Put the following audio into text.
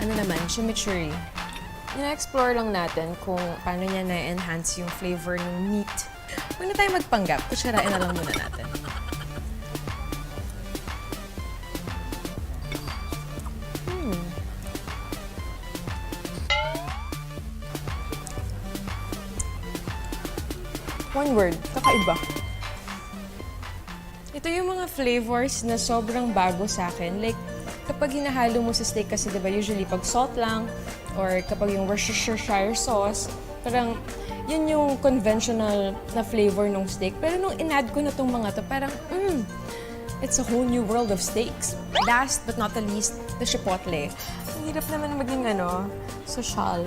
ano naman, chimichurri. Ina-explore lang natin kung paano niya na-enhance yung flavor ng meat. Huwag na tayo magpanggap. Kutsarain na lang muna natin. One word, kakaiba. Ito yung mga flavors na sobrang bago sa akin. Like, kapag hinahalo mo sa steak kasi diba usually pag salt lang or kapag yung Worcestershire sauce, parang yun yung conventional na flavor ng steak. Pero nung in-add ko na tong mga to, parang, it's a whole new world of steaks. Last but not the least, the chipotle. Ang hirap naman maging sosyal.